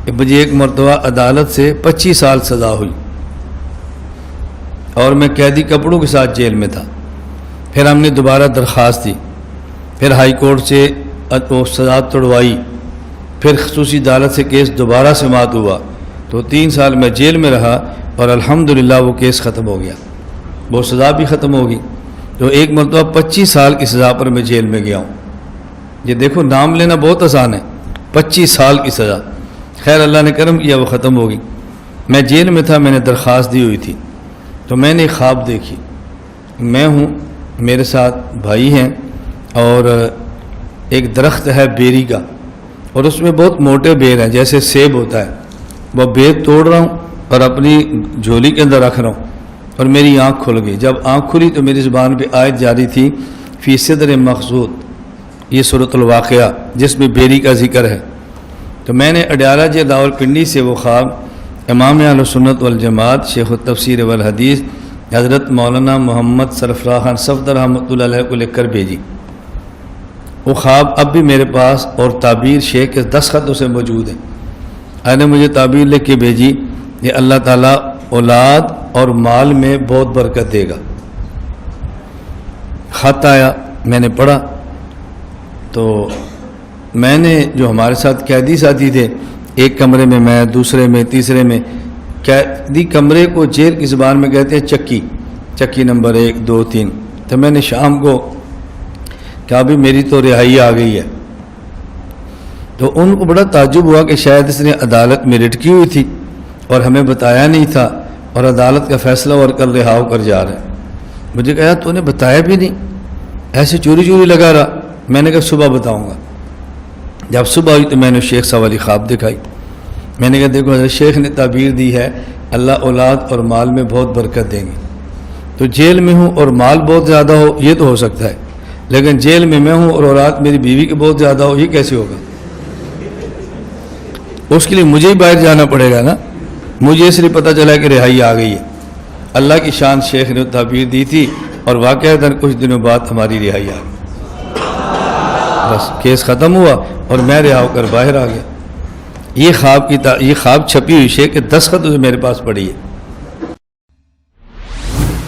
کہ مجھے ایک مرتبہ عدالت سے 25 سال سزا ہوئی اور میں قیدی کپڑوں کے ساتھ جیل میں تھا. پھر ہم نے دوبارہ درخواست دی، پھر ہائی کورٹ سے سزا توڑوائی، پھر خصوصی عدالت سے کیس دوبارہ سماعت ہوا تو 3 سال میں جیل میں رہا اور الحمدللہ وہ کیس ختم ہو گیا، وہ سزا بھی ختم ہوگی. تو ایک مرتبہ 25 سال کی سزا پر میں جیل میں گیا ہوں. یہ دیکھو نام لینا بہت آسان ہے، 25 سال کی سزا. خیر اللہ نے کرم کیا وہ ختم ہوگی. میں جیل میں تھا، میں نے درخواست دی ہوئی تھی تو میں نے ایک خواب دیکھی. میں ہوں، میرے ساتھ بھائی ہیں اور ایک درخت ہے بیری کا اور اس میں بہت موٹے بیر ہیں جیسے سیب ہوتا ہے. وہ بیر توڑ رہا ہوں اور اپنی جھولی کے اندر رکھ رہا ہوں اور میری آنکھ کھل گئی. جب آنکھ کھلی تو میری زبان پہ آیت جاری تھی فی صدر مخضود، یہ سورۃ الواقعہ جس میں بیری کا ذکر ہے. تو میں نے اڈیالہ جی راولپنڈی سے وہ خواب امام اہل سنت والجماعت شیخ التفسیر والحدیث حضرت مولانا محمد سرفراز خان صفدر رحمۃ اللہ علیہ کو لکھ کر بھیجی. وہ خواب اب بھی میرے پاس اور تعبیر شیخ کے دستخطوں سے موجود ہے. انہوں نے مجھے تعبیر لکھ کے بھیجی کہ اللہ تعالیٰ اولاد اور مال میں بہت برکت دے گا. خط آیا، میں نے پڑھا تو میں نے جو ہمارے ساتھ قیدی ساتھی تھے، ایک کمرے میں میں، دوسرے میں، تیسرے میں. قیدی کمرے کو جیل کی زبان میں کہتے ہیں چکی نمبر 1 2 3. تو میں نے شام کو کہا بھی میری تو رہائی آ گئی ہے. تو ان کو بڑا تعجب ہوا کہ شاید اس نے عدالت میں لٹکی ہوئی تھی اور ہمیں بتایا نہیں تھا اور عدالت کا فیصلہ اور کل رہا ہو کر جا رہا ہے. مجھے کہا تو نے بتایا بھی نہیں، ایسے چوری لگا رہا. میں نے کہا صبح بتاؤں گا. جب صبح ہوئی تو میں نے شیخ صاحب والی خواب دکھائی. میں نے کہا دیکھو حضرت شیخ نے تعبیر دی ہے اللہ اولاد اور مال میں بہت برکت دیں گے. تو جیل میں ہوں اور مال بہت زیادہ ہو یہ تو ہو سکتا ہے، لیکن جیل میں ہوں اور اولاد میری بیوی کی بہت زیادہ ہو یہ کیسے ہوگا؟ اس کے لیے مجھے ہی باہر جانا پڑے گا نا. مجھے اس لیے پتہ چلا کہ رہائی آ گئی ہے. اللہ کی شان شیخ نے تعبیر دی تھی اور واقعہ کچھ دنوں بعد ہماری رہائی آ گئی. بس کیس ختم ہوا اور میں رہا ہو کر باہر آ گیا. یہ خواب چھپی ہوئی شیخ کے دستخط میرے پاس پڑی ہے.